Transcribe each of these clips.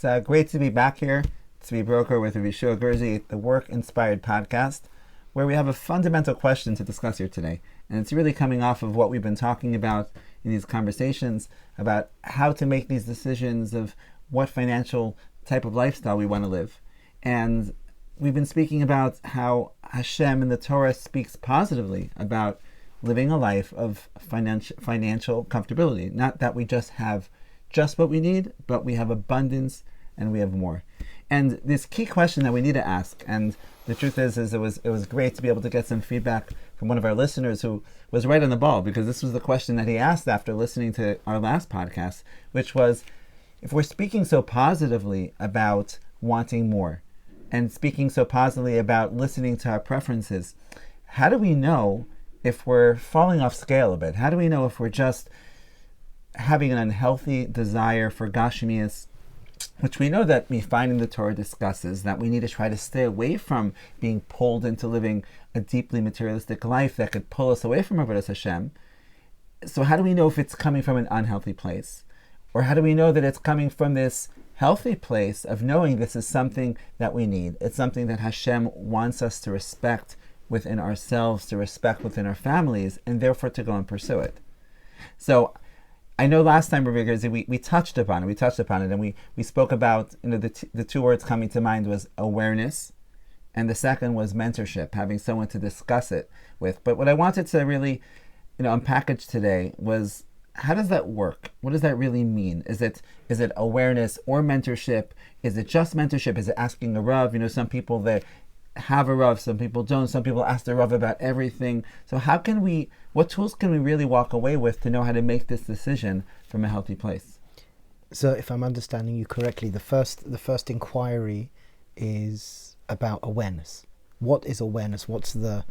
It's great to be back here, Tzvi broker with Yehoshua Gerzi, the Work-Inspired podcast, where we have a fundamental question to discuss here today. And it's really coming off of what we've been talking about in these conversations about how to make these decisions of what financial type of lifestyle we want to live. And we've been speaking about how Hashem in the Torah speaks positively about living a life of financial comfortability. Not that we just have just what we need, but we have abundance and we have more. And this key question that we need to ask, and the truth is it was great to be able to get some feedback from one of our listeners who was right on the ball, because this was the question that he asked after listening to our last podcast, which was, if we're speaking so positively about wanting more and speaking so positively about listening to our preferences, how do we know if we're falling off scale a bit? How do we know if we're just having an unhealthy desire for gashmias, which we know that we find in the Torah discusses that we need to try to stay away from being pulled into living a deeply materialistic life that could pull us away from Avodas Hashem. So how do we know if it's coming from an unhealthy place? Or how do we know that it's coming from this healthy place of knowing this is something that we need? It's something that Hashem wants us to respect within ourselves, to respect within our families, and therefore to go and pursue it. So I know last time, Rabbi Gerzi, we touched upon it, and we spoke about, the two words coming to mind was awareness, and the second was mentorship, having someone to discuss it with. But what I wanted to really, unpackage today was, how does that work? What does that really mean? Is it awareness or mentorship? Is it just mentorship? Is it asking a Rav? Some people that have a Rav, some people don't. Some people ask the Rav about everything. So what tools can we really walk away with to know how to make this decision from a healthy place? So if I'm understanding you correctly, the first inquiry is about awareness. What is awareness? What's the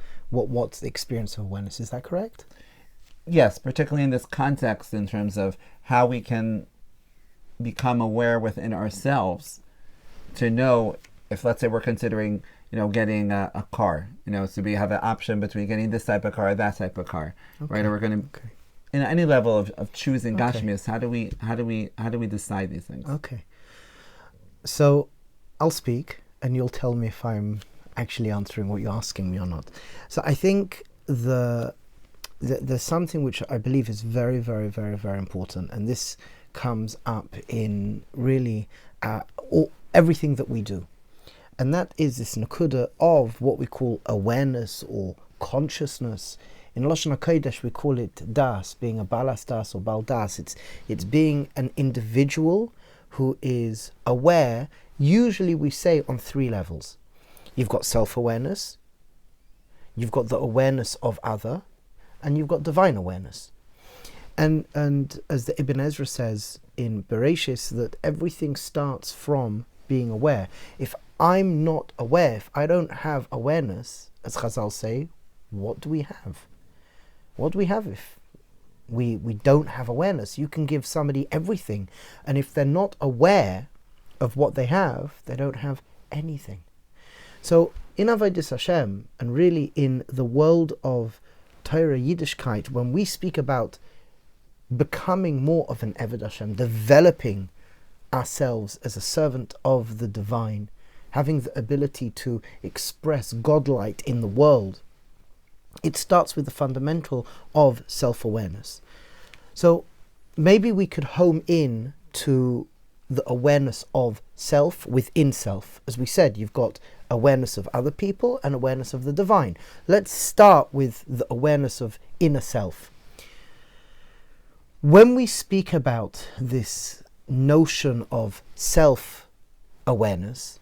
experience of awareness? Is that correct? Yes, particularly in this context, in terms of how we can become aware within ourselves to know if, let's say, we're considering, getting a car, so we have an option between getting this type of car or that type of car, okay, right? Or we're going to, in any level of choosing gashmias, how do we decide these things? Okay. So I'll speak and you'll tell me if I'm actually answering what you're asking me or not. So I think there's something which I believe is very, very, very, very important, and this comes up in really everything that we do. And that is this nakuda of what we call awareness or consciousness. In Lashon HaKodesh we call it das, being a balas das or bal das. It's being an individual who is aware. Usually we say on three levels. You've got self-awareness, you've got the awareness of other, and you've got divine awareness. And as the Ibn Ezra says in Bereshis, that everything starts from being aware. If I'm not aware, if I don't have awareness, as Chazal say, what do we have? What do we have if we don't have awareness? You can give somebody everything, and if they're not aware of what they have, they don't have anything. So in Avodas Hashem, and really in the world of Torah Yiddishkeit, when we speak about becoming more of an Eved Hashem, developing ourselves as a servant of the divine, having the ability to express Godlight in the world, it starts with the fundamental of self-awareness. So maybe we could home in to the awareness of self within self. As we said, you've got awareness of other people and awareness of the divine. Let's start with the awareness of inner self. When we speak about this notion of self-awareness,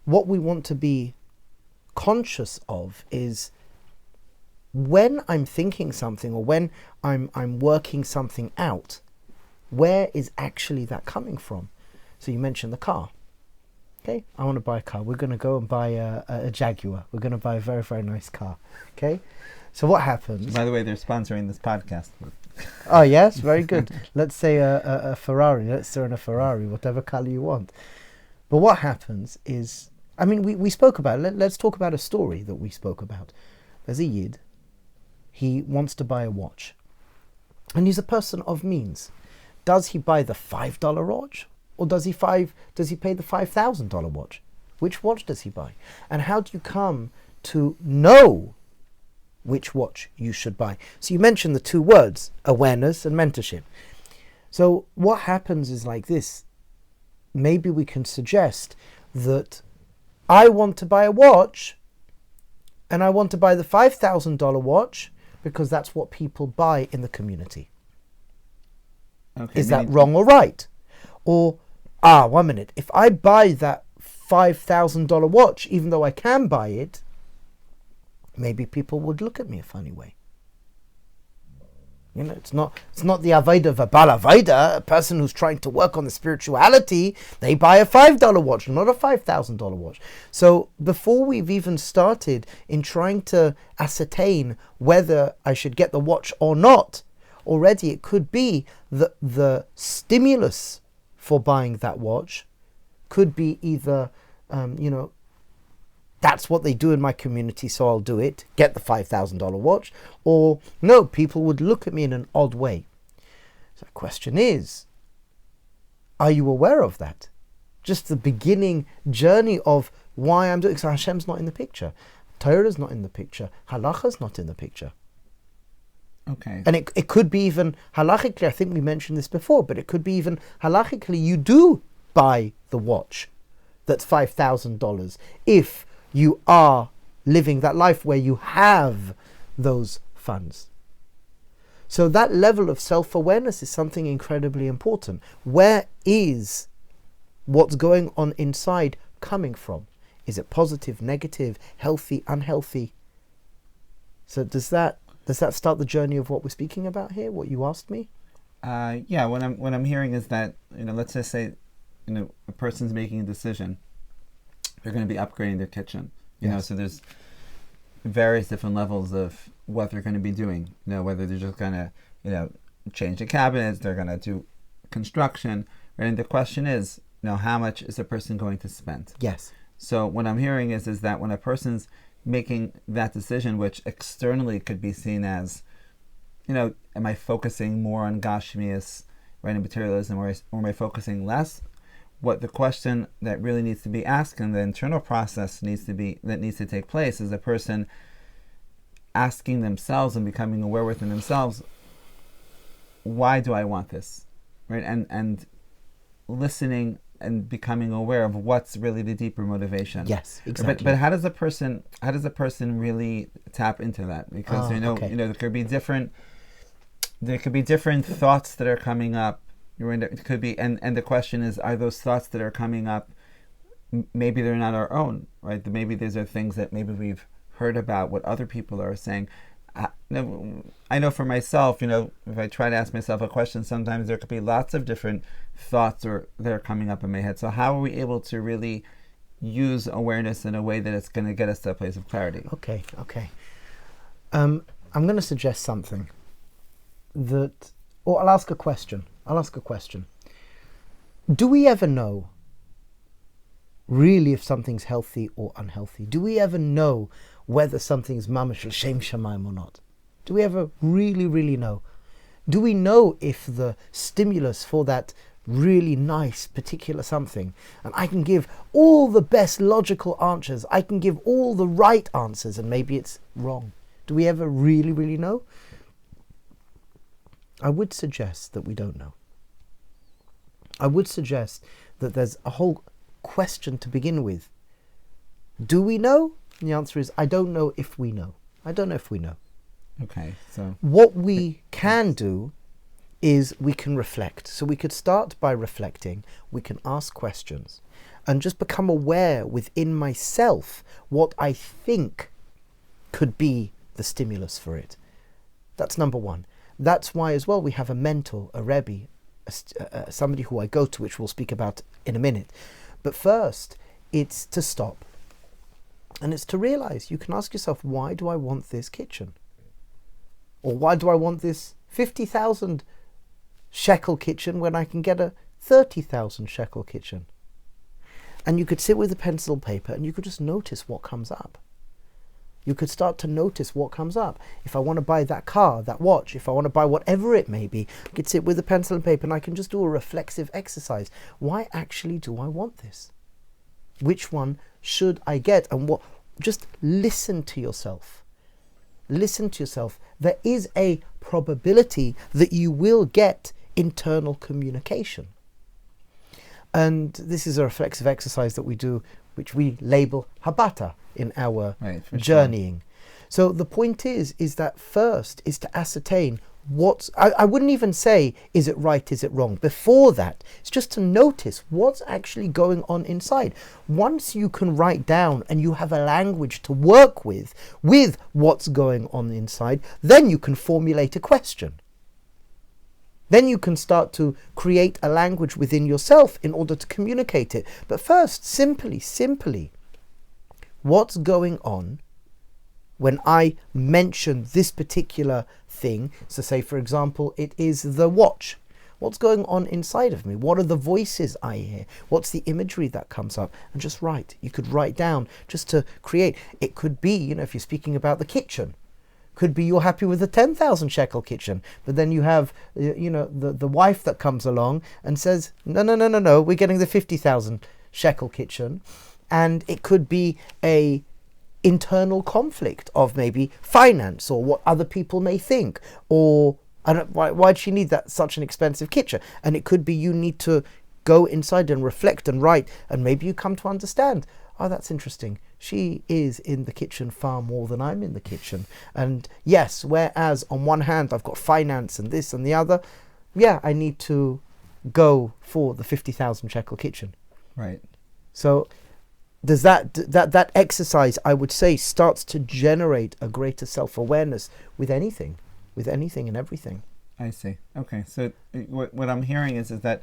what we want to be conscious of is when I'm thinking something or when I'm working something out, where is actually that coming from? So you mentioned the car. Okay, I want to buy a car. We're going to go and buy a Jaguar. We're going to buy a very, very nice car. Okay, so what happens? By the way, they're sponsoring this podcast. Oh yes, very good. Let's say a Ferrari. Let's throw in a Ferrari, whatever color you want. But what happens is, we spoke about it. Let's talk about a story that we spoke about. There's a Yid. He wants to buy a watch. And he's a person of means. Does he buy the $5 watch Or does he pay the $5,000 watch? Which watch does he buy? And how do you come to know which watch you should buy? So you mentioned the two words, awareness and mentorship. So what happens is like this. Maybe we can suggest that I want to buy a watch, and I want to buy the $5,000 watch because that's what people buy in the community. Okay, is that wrong or right? Or, 1 minute, if I buy that $5,000 watch, even though I can buy it, maybe people would look at me a funny way. You know, it's not the avodah of a bal avodah, a person who's trying to work on the spirituality. They buy a $5 watch, not a $5,000 watch. So before we've even started in trying to ascertain whether I should get the watch or not, already it could be that the stimulus for buying that watch could be either, that's what they do in my community, so I'll do it, get the $5,000 watch, or no, people would look at me in an odd way. So the question is, are you aware of that? Just the beginning journey of why I'm doing it. So Hashem's not in the picture. Torah's not in the picture. Halacha's not in the picture. Okay. And it could be even halachically, I think we mentioned this before, but it could be even halachically you do buy the watch that's $5,000 if you are living that life where you have those funds. So that level of self-awareness is something incredibly important. Where is what's going on inside coming from? Is it positive, negative, healthy, unhealthy? So does that start the journey of what we're speaking about here, what you asked me? Yeah, what I'm hearing is that, let's just say, a person's making a decision. They're going to be upgrading their kitchen. So there's various different levels of what they're going to be doing. Whether they're just going to, change the cabinets, they're going to do construction. Right? And the question is, how much is a person going to spend? Yes. So what I'm hearing is that when a person's making that decision, which externally could be seen as, am I focusing more on Gashmias, right, and materialism, or am I focusing less? What the question that really needs to be asked, and the internal process needs to take place, is a person asking themselves and becoming aware within themselves, why do I want this, right? And listening and becoming aware of what's really the deeper motivation. Yes, exactly. But how does a person really tap into that? Because there could be different thoughts that are coming up. It could be, and the question is, are those thoughts that are coming up, maybe they're not our own, right? Maybe these are things that maybe we've heard about, what other people are saying. I know for myself, if I try to ask myself a question, sometimes there could be lots of different thoughts that are coming up in my head. So how are we able to really use awareness in a way that it's going to get us to a place of clarity? Okay. I'm going to suggest something or I'll ask a question. Do we ever know really if something's healthy or unhealthy? Do we ever know whether something's mamash l'shem shamayim or not? Do we ever really, really know? Do we know if the stimulus for that really nice particular something, and I can give all the best logical answers, I can give all the right answers, and maybe it's wrong? Do we ever really, really know? I would suggest that we don't know. I would suggest that there's a whole question to begin with. Do we know? And the answer is, I don't know if we know. I don't know if we know. Okay, so what we can do is we can reflect. So we could start by reflecting. We can ask questions and just become aware within myself what I think could be the stimulus for it. That's number one. That's why as well we have a mentor, a Rabbi, somebody who I go to, which we'll speak about in a minute. But first, it's to stop. And it's to realize, you can ask yourself, why do I want this kitchen? Or why do I want this 50,000 shekel kitchen when I can get a 30,000 shekel kitchen? And you could sit with a pencil and paper and you could just notice what comes up. You could start to notice what comes up. If I want to buy that car, that watch, if I want to buy whatever it may be, I could sit with a pencil and paper and I can just do a reflexive exercise. Why actually do I want this? Which one should I get? And what? Just listen to yourself. Listen to yourself. There is a probability that you will get internal communication. And this is a reflexive exercise that we do, which we label habata in our journeying. So the point is that first is to ascertain I wouldn't even say, is it right, is it wrong? Before that, it's just to notice what's actually going on inside. Once you can write down and you have a language to work with what's going on inside, then you can formulate a question. Then you can start to create a language within yourself in order to communicate it. But first, simply, what's going on when I mention this particular thing? So say, for example, it is the watch. What's going on inside of me? What are the voices I hear? What's the imagery that comes up? And just write. You could write down just to create. It could be, if you're speaking about the kitchen, could be you're happy with the 10,000 shekel kitchen, but then you have, the wife that comes along and says, no, we're getting the 50,000 shekel kitchen. And it could be a internal conflict of maybe finance or what other people may think, or why'd she need such an expensive kitchen? And it could be you need to go inside and reflect and write, and maybe you come to understand, oh, that's interesting. She is in the kitchen far more than I'm in the kitchen. And yes, whereas on one hand I've got finance and this and the other, I need to go for the 50,000 shekel kitchen. Right. So does that exercise, I would say, starts to generate a greater self-awareness with anything and everything. I see. Okay. So what I'm hearing is that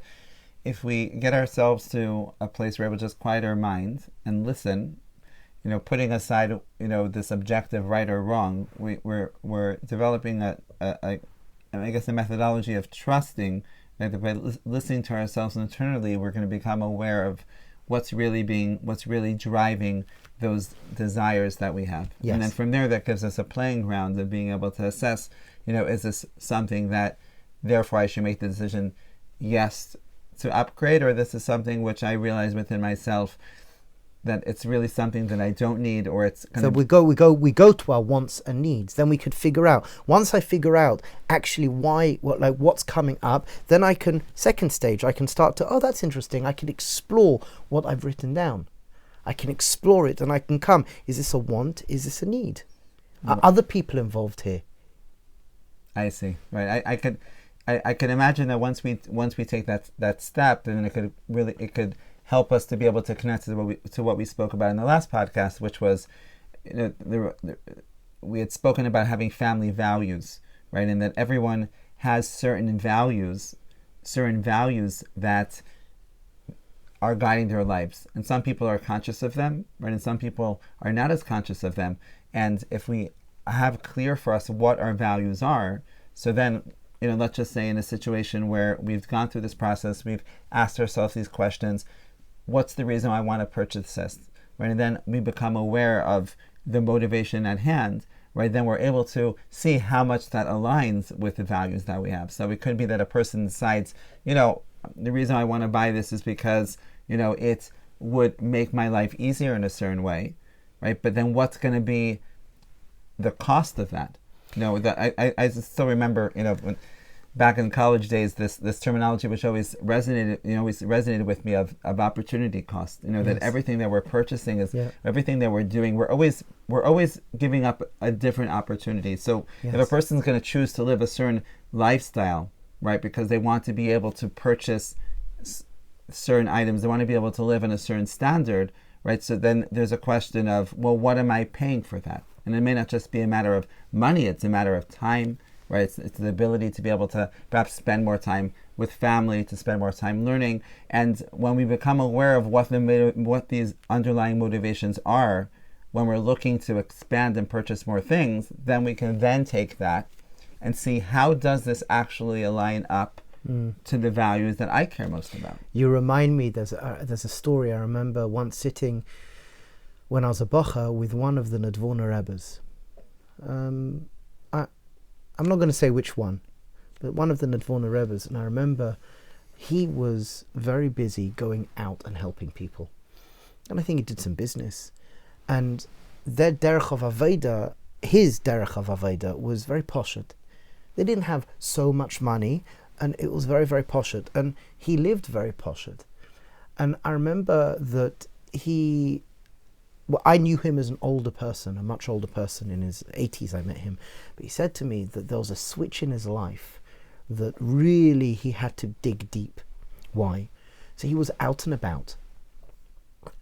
if we get ourselves to a place where we'll just quiet our mind and listen, putting aside, this objective right or wrong, we're developing I guess a methodology of trusting that by listening to ourselves internally, we're going to become aware of what's really driving those desires that we have. Yes. And then from there, that gives us a playing ground of being able to assess, is this something that, therefore, I should make the decision, yes, to upgrade, or this is something which I realize within myself that it's really something that I don't need, or it's kind of... So we go to our wants and needs. Then we could figure out. Once I figure out actually what's coming up, then I can, second stage, I can start to, oh, that's interesting. I can explore what I've written down. I can explore it and I can come. Is this a want? Is this a need? Are other people involved here? I see. Right. I could imagine that once we take that step, then it could help us to be able to connect to what we spoke about in the last podcast, which was, we had spoken about having family values, right? And that everyone has certain values that are guiding their lives. And some people are conscious of them, right? And some people are not as conscious of them. And if we have clear for us what our values are, so then, let's just say in a situation where we've gone through this process, we've asked ourselves these questions, what's the reason I want to purchase this, right? And then we become aware of the motivation at hand, right? Then we're able to see how much that aligns with the values that we have. So it could be that a person decides, the reason I want to buy this is because, it would make my life easier in a certain way, right? But then what's going to be the cost of that? I still remember, when back in college days, this terminology which always resonated with me of opportunity cost. Yes. That everything that we're purchasing is everything that we're doing. We're always giving up a different opportunity. So if a person's going to choose to live a certain lifestyle, right, because they want to be able to purchase certain items, they want to be able to live in a certain standard, right? So then there's a question of, well, what am I paying for that? And it may not just be a matter of money; it's a matter of time. Right, it's the ability to be able to perhaps spend more time with family, to spend more time learning. And when we become aware of what these underlying motivations are, when we're looking to expand and purchase more things, then we can then take that and see, how does this actually align up to the values that I care most about? You remind me, there's a story I remember once sitting when I was a bocher with one of the Nadvorna Rebbes. I'm not going to say which one, but one of the Nadvorna Rebbes, and I remember he was very busy going out and helping people. And I think he did some business. And their derech of Aveda, his derech of Aveda, was very poshet. They didn't have so much money, and it was very, very poshet. And he lived very poshet. And I remember that I knew him as an older person, a much older person. In his 80s I met him. But he said to me that there was a switch in his life that really he had to dig deep. Why? So he was out and about.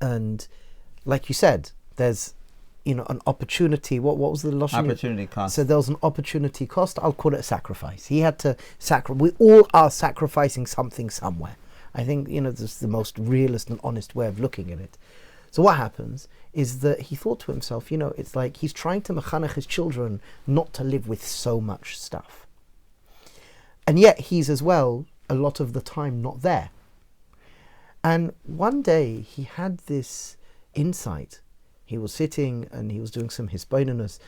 And like you said, there's an opportunity. What was the Lashon? Opportunity cost. So there was an opportunity cost. I'll call it a sacrifice. He had to sacrifice. We all are sacrificing something somewhere. I think, this is the most realist and honest way of looking at it. So what happens is that he thought to himself, it's like he's trying to mechanech his children not to live with so much stuff. And yet he's as well, a lot of the time, not there. And one day he had this insight. He was sitting and he was doing some hisbonenus.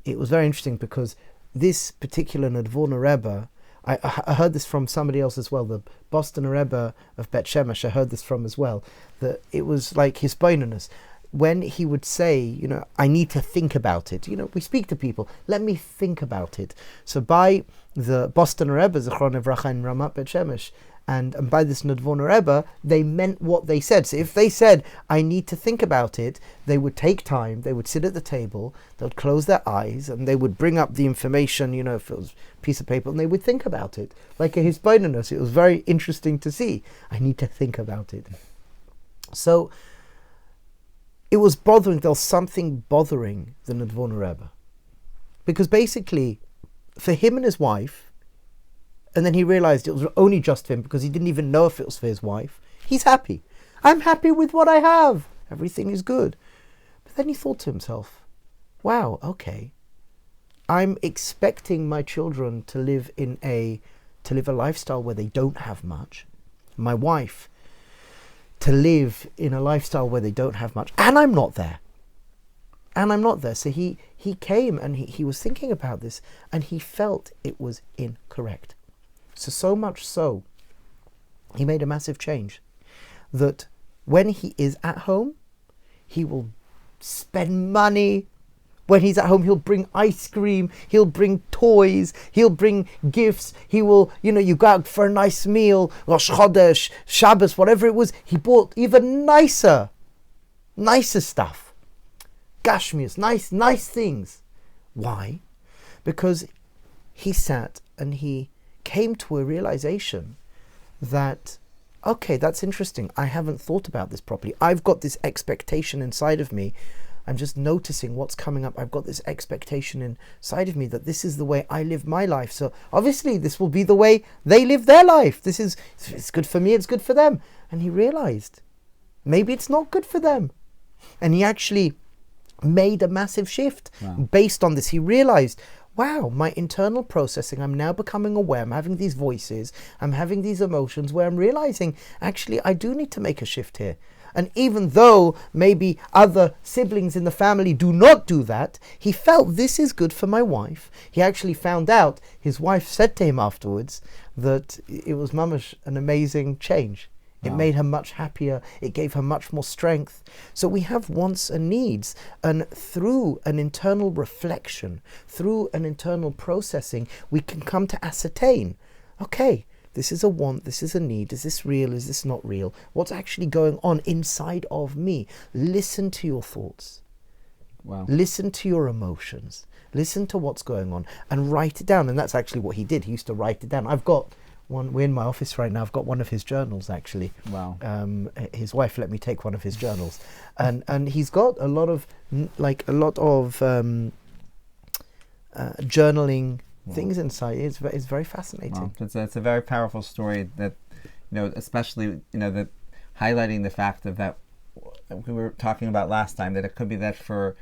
It was very interesting because this particular Nadvorna Rebbe, I heard this from somebody else as well, the Boston Rebbe of Bet Shemesh, I heard this from as well, that it was like hisbonenus. When he would say, I need to think about it. We speak to people, let me think about it. So by the Boston Rebbe, Zichron Evracha and Ramat Bet Shemesh, and by this Nadvorna Rebbe, they meant what they said. So if they said, I need to think about it, they would take time, they would sit at the table, they would close their eyes, and they would bring up the information, if it was a piece of paper, and they would think about it. Like a hisbonenus, it was very interesting to see. I need to think about it. So it was bothering, there was something bothering the Nadvorna Rebbe. Because basically, for him and his wife, and then he realized it was only just for him because he didn't even know if it was for his wife. He's happy. I'm happy with what I have. Everything is good. But then he thought to himself, wow, okay. I'm expecting my children to live a lifestyle where they don't have much. My wife to live in a lifestyle where they don't have much. And I'm not there. So he came and he was thinking about this and he felt it was incorrect. So much so, he made a massive change. That when he is at home, he will spend money. When he's at home, he'll bring ice cream, he'll bring toys, he'll bring gifts. He will, you go out for a nice meal, Rosh Chodesh, Shabbos, whatever it was. He bought even nicer stuff. Gashmius, nice things. Why? Because he sat and he came to a realization that, okay, that's interesting. I haven't thought about this properly. I've got this expectation inside of me. I'm just noticing what's coming up. I've got this expectation inside of me that this is the way I live my life. So obviously this will be the way they live their life. It's good for me, it's good for them. And he realized maybe it's not good for them. And he actually made a massive shift based on this. He realized, wow, my internal processing, I'm now becoming aware, I'm having these voices, I'm having these emotions where I'm realizing, actually, I do need to make a shift here. And even though maybe other siblings in the family do not do that, he felt this is good for my wife. He actually found out, his wife said to him afterwards, that it was mamash an amazing change. It made her much happier. It gave her much more strength. So we have wants and needs. And through an internal reflection, through an internal processing, we can come to ascertain, okay, this is a want, this is a need, is this real, is this not real? What's actually going on inside of me? Listen to your thoughts. Wow. Listen to your emotions. Listen to what's going on and write it down. And that's actually what he did. He used to write it down. We're in my office right now. I've got one of his journals actually. Wow. His wife let me take one of his journals, and he's got a lot of journaling things inside. It's very fascinating. Wow. It's a very powerful story that, especially that highlighting the fact of that we were talking about last time, that it could be that for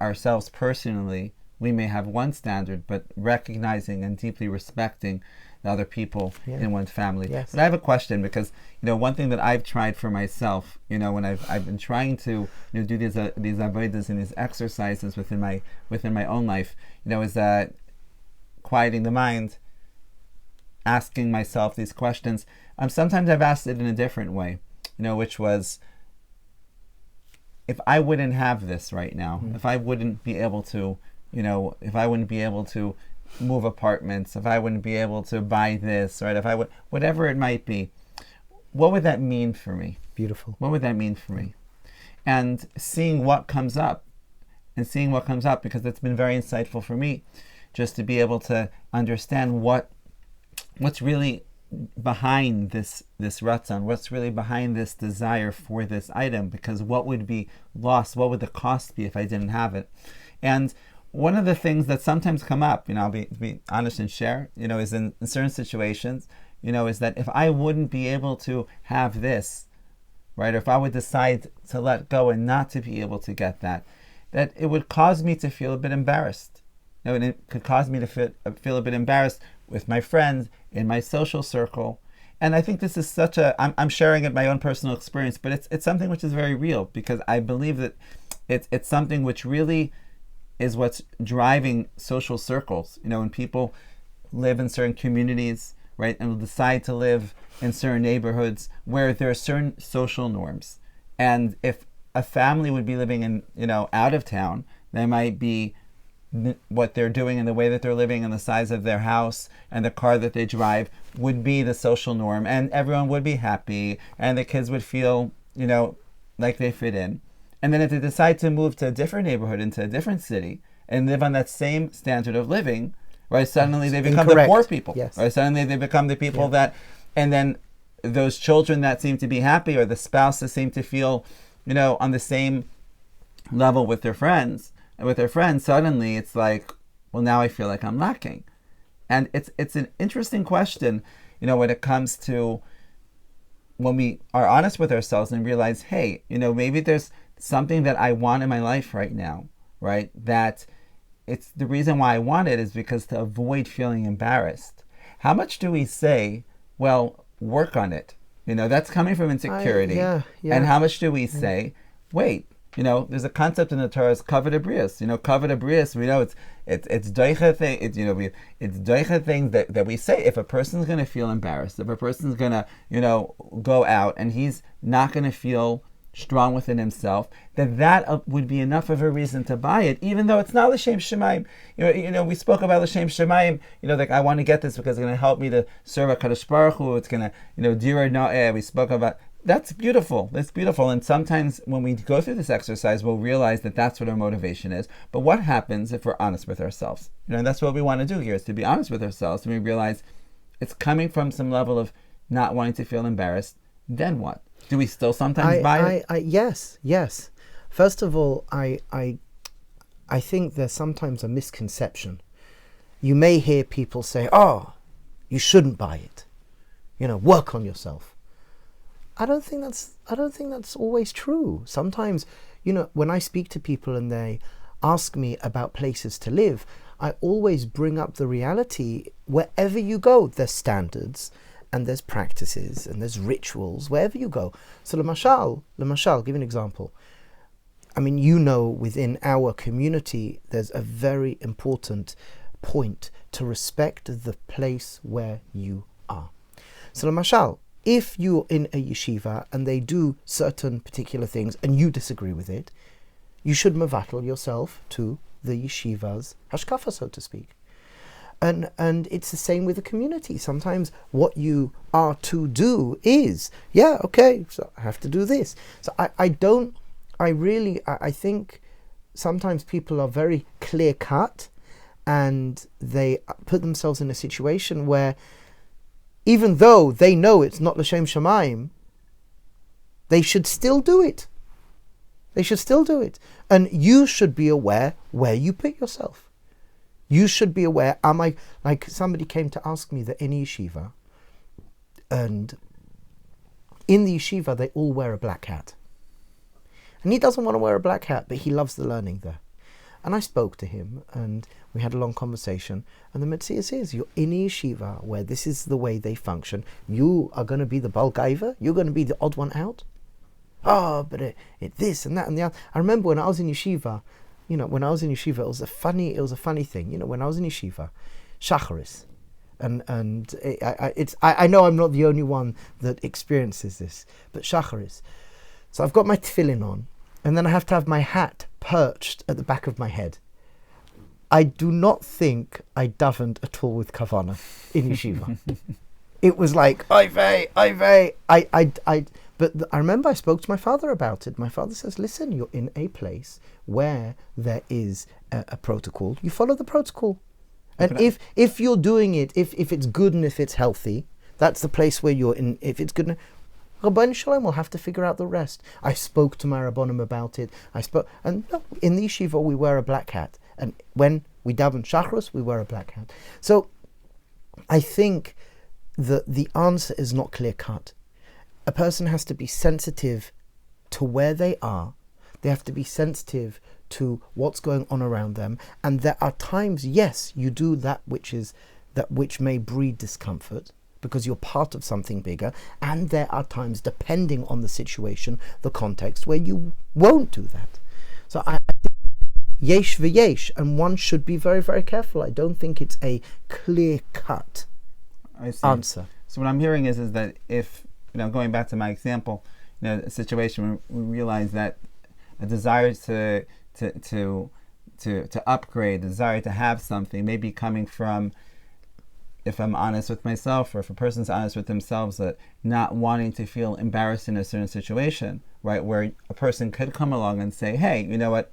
ourselves personally we may have one standard, but recognizing and deeply respecting the other people in one's family. Yes. But I have a question, because one thing that I've tried for myself, when I've been trying to do these avodas and these exercises within my own life, is that quieting the mind, asking myself these questions. Sometimes I've asked it in a different way, which was, if I wouldn't have this right now, if I wouldn't be able to, if I wouldn't be able to move apartments, if I wouldn't be able to buy this, right? If I would, whatever it might be, what would that mean for me? Beautiful. What would that mean for me? And seeing what comes up, because it's been very insightful for me, just to be able to understand what's really behind this ratzon, what's really behind this desire for this item, because what would be lost, what would the cost be if I didn't have it? And one of the things that sometimes come up, I'll be honest and share, is in certain situations, is that if I wouldn't be able to have this, right, or if I would decide to let go and not to be able to get that it would cause me to feel a bit embarrassed. And it could cause me to feel a bit embarrassed with my friends, in my social circle. And I think this is I'm sharing it my own personal experience, but it's something which is very real, because I believe that it's something which really is what's driving social circles. When people live in certain communities, right, and will decide to live in certain neighborhoods where there are certain social norms. And if a family would be living in, out of town, they might be what they're doing and the way that they're living and the size of their house and the car that they drive would be the social norm, and everyone would be happy and the kids would feel, like they fit in. And then if they decide to move to a different neighborhood, into a different city, and live on that same standard of living, right, suddenly they become the poor people. Yes. Right? Suddenly they become the people that, and then those children that seem to be happy, or the spouses seem to feel, on the same level with their friends, suddenly it's like, well, now I feel like I'm lacking. And it's an interesting question, when it comes to when we are honest with ourselves and realize, hey, maybe there's something that I want in my life right now, right? That it's the reason why I want it is because to avoid feeling embarrassed. How much do we say, well, work on it? That's coming from insecurity. And how much do we say, wait, there's a concept in the Torah, is kavod abrius. Kavod abrius, we know it's doicha thing. It's doicha things that we say. If a person's going to feel embarrassed, if a person's going to, go out and he's not going to feel strong within himself, that would be enough of a reason to buy it, even though it's not l'shem shamayim. We spoke about l'shem shamayim. Like, I want to get this because it's going to help me to serve a Kadosh Baruch Hu. It's going to, dira no'eh. We spoke about. That's beautiful. That's beautiful. And sometimes when we go through this exercise, we'll realize that that's what our motivation is. But what happens if we're honest with ourselves? And that's what we want to do here, is to be honest with ourselves. And we realize it's coming from some level of not wanting to feel embarrassed. Then what? Do we still sometimes buy it? Yes. First of all, I think there's sometimes a misconception. You may hear people say, "Oh, you shouldn't buy it. Work on yourself." I don't think that's always true. Sometimes, when I speak to people and they ask me about places to live, I always bring up the reality. Wherever you go, there's standards and there's practices and there's rituals wherever you go. So, Lemashal, give you an example. I mean, within our community, there's a very important point to respect the place where you are. So, Lemashal, if you're in a yeshiva and they do certain particular things and you disagree with it, you should mevatel yourself to the yeshiva's hashkafa, so to speak. And it's the same with the community. Sometimes what you are to do is, so I have to do this. So I think sometimes people are very clear cut and they put themselves in a situation where, even though they know it's not l'shem shamayim, they should still do it. And you should be aware where you put yourself. You should be aware, like somebody came to ask me that in yeshiva, and in the yeshiva they all wear a black hat. And he doesn't want to wear a black hat, but he loves the learning there. And I spoke to him, and we had a long conversation. And the Metzias is, you're in a yeshiva where this is the way they function. You are going to be the Balgaiva. You're going to be the odd one out. Oh, but it this and that and the other. I remember when I was in yeshiva, it was a funny thing. When I was in yeshiva, Shacharis, and I know I'm not the only one that experiences this, but Shacharis. So I've got my tefillin on, and then I have to have my hat perched at the back of my head. I do not think I davened at all with kavana in yeshiva. It was like, oy vey. But I remember I spoke to my father about it. My father says, listen, you're in a place where there is a protocol. You follow the protocol. And if you're doing it, if it's good and if it's healthy, that's the place where you're in. If it's good, Rabbi Shalom will have to figure out the rest. I spoke to my Rabbonim about it. In the yeshiva we wear a black hat. And when we daven Shachros, we wear a black hat. So I think that the answer is not clear-cut. A person has to be sensitive to where they are. They have to be sensitive to what's going on around them. And there are times, yes, you do that which may breed discomfort because you're part of something bigger. And there are times, depending on the situation, the context, where you won't do that. So I think yesh v'yesh, and one should be very, very careful. I don't think it's a clear-cut answer. So what I'm hearing is that if, going back to my example, a situation where we realize that a desire to upgrade, a desire to have something, may be coming from, if I'm honest with myself, or if a person's honest with themselves, that not wanting to feel embarrassed in a certain situation, right? Where a person could come along and say, hey, you know what?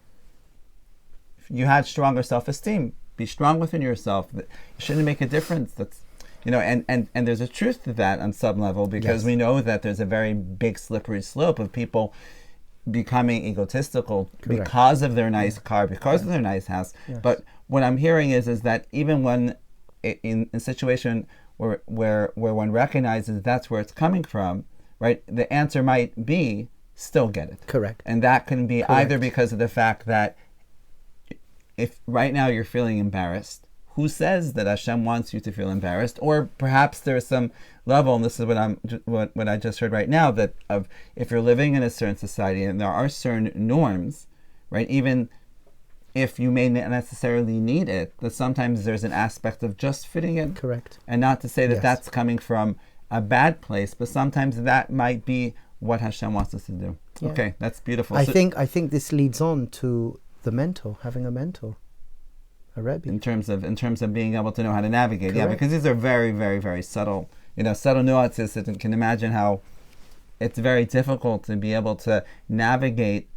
If you had stronger self-esteem, be strong within yourself. It shouldn't make a difference. That's, and there's a truth to that on some level, because we know that there's a very big slippery slope of people becoming egotistical because of their nice car, because of their nice house. But what I'm hearing is that even when in a situation where one recognizes that's where it's coming from, right, the answer might be still get it. Correct. And that can be either because of the fact that if right now you're feeling embarrassed, who says that Hashem wants you to feel embarrassed? Or perhaps there's some level, and this is what I just heard right now, that of if you're living in a certain society and there are certain norms, right, even if you may not necessarily need it, that sometimes there's an aspect of just fitting in. Correct. And not to say that that's coming from a bad place, but sometimes that might be what Hashem wants us to do. Yeah. Okay, that's beautiful. I think this leads on to the mentor, having a mentor. A Rabbi. In terms of being able to know how to navigate. Correct. Yeah, because these are very, very, very subtle, subtle nuances that you can imagine how it's very difficult to be able to navigate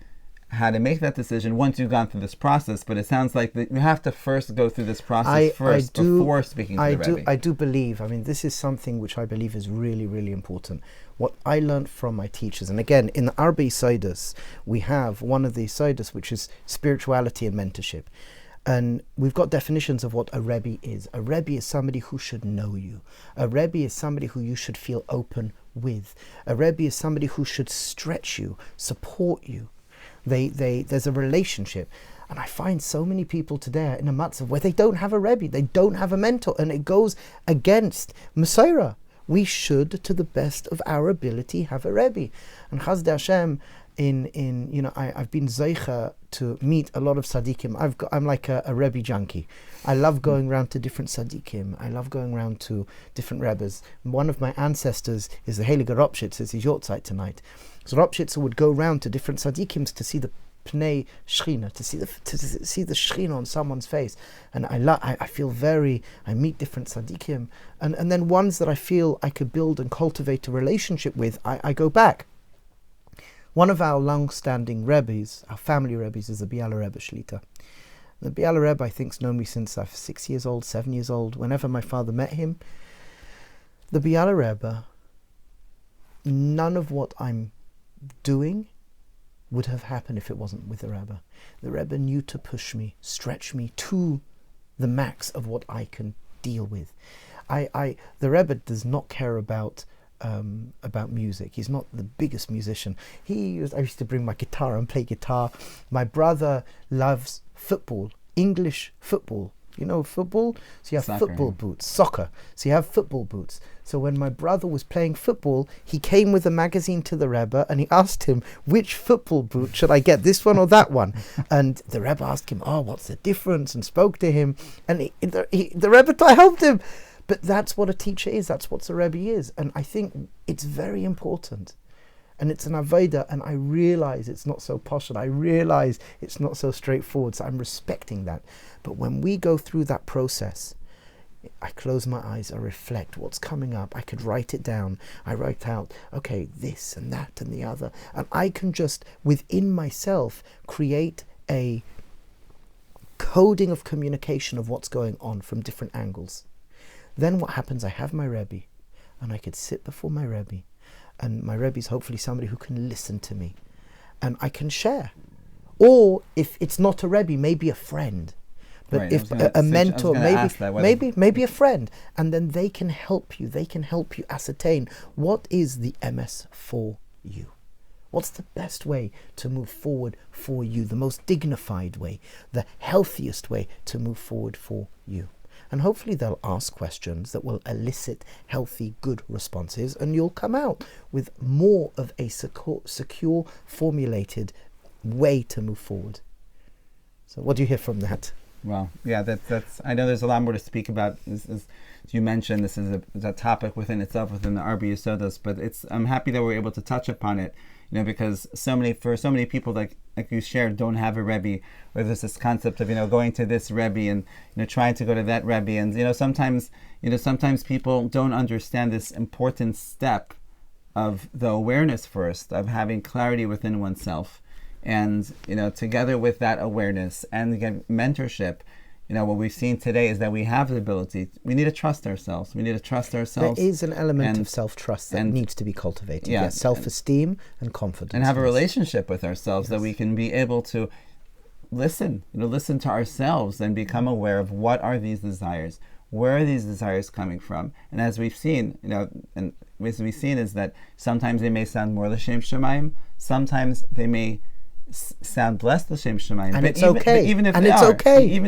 how to make that decision once you've gone through this process. But it sounds like that you have to first go through this process before speaking to the Rabbi. I do believe, this is something which I believe is really, really important. What I learned from my teachers, and again, in the Arba Yesodot, we have one of the Yesodot, which is spirituality and mentorship. And we've got definitions of what a Rebbe is. A Rebbe is somebody who should know you. A Rebbe is somebody who you should feel open with. A Rebbe is somebody who should stretch you, support you. There's a relationship. And I find so many people today in a matzah where they don't have a Rebbe, they don't have a mentor, and it goes against Messiah. We should, to the best of our ability, have a Rebbe. And Chasdei Hashem, I've been zeicha to meet a lot of tzaddikim. I'm like a Rebbe junkie. I love going around to different tzaddikim. I love going around to different Rebbes. One of my ancestors is the Heilige Ropshitz. It's his yortzeit tonight. So Ropshitz would go around to different tzaddikims to see the pnei shchina, to see the shchina on someone's face. And I meet different tzaddikim, and then ones that I feel I could build and cultivate a relationship with, I go back. One of our long-standing Rebbes, our family Rebbes, is the Biala Rebbe Shlita. The Biala Rebbe, I think, has known me since I was 6 years old, 7 years old. Whenever my father met him, the Biala Rebbe, none of what I'm doing would have happened if it wasn't with the Rebbe. The Rebbe knew to push me, stretch me to the max of what I can deal with. The Rebbe does not care about music. He's not the biggest musician. I used to bring my guitar and play guitar. My brother loves football, English football. You know football? So you have Soccer. football boots, soccer. So you have football boots. So when my brother was playing football, he came with a magazine to the Rebbe and he asked him, which football boot should I get, this one or that one? And the Rebbe asked him, what's the difference? And spoke to him. And the Rebbe helped him. But that's what a teacher is. That's what a Rebbe is. And I think it's very important. And it's an avodah, and I realize it's not so posh, and I realize it's not so straightforward, so I'm respecting that. But when we go through that process, I close my eyes, I reflect what's coming up, I could write it down, I write out, okay, this and that and the other, and I can just, within myself, create a coding of communication of what's going on from different angles. Then what happens, I have my Rebbe, and I could sit before my Rebbe, and my Rebbe is hopefully somebody who can listen to me, and I can share. Or if it's not a Rebbe, maybe a friend, but right, if a mentor, maybe a friend, and then they can help you. They can help you ascertain what is the MS for you. What's the best way to move forward for you? The most dignified way, the healthiest way to move forward for you. And hopefully they'll ask questions that will elicit healthy, good responses, and you'll come out with more of a secure, formulated way to move forward. So what do you hear from that? Well, yeah, that's. I know there's a lot more to speak about. As you mentioned, this is a topic within itself, within the Arba Yesodot, but I'm happy that we're able to touch upon it, because for so many people, like you shared, don't have a Rebbe, or there's this concept of, going to this Rebbe and, trying to go to that Rebbe. And, sometimes people don't understand this important step of the awareness first, of having clarity within oneself. And, together with that awareness and again, mentorship, what we've seen today is that we have the ability. We need to trust ourselves. There is an element of self-trust that needs to be cultivated. Yeah, self-esteem and confidence. And have a relationship with ourselves, that we can be able to listen to ourselves and become aware of what are these desires. Where are these desires coming from? And as we've seen, is that sometimes they may sound more l'shem shamayim, sometimes they may sound less l'shem shamayim, and it's okay. Even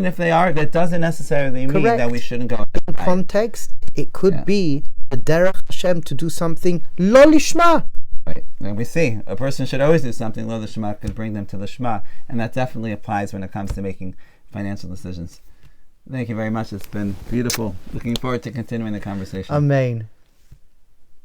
if they are, that doesn't necessarily mean that we shouldn't go. In context, it could be a derech Hashem to do something lo lishma. Right, and we see a person should always do something lo lishma could bring them to lishma, and that definitely applies when it comes to making financial decisions. Thank you very much. It's been beautiful. Looking forward to continuing the conversation. Amen.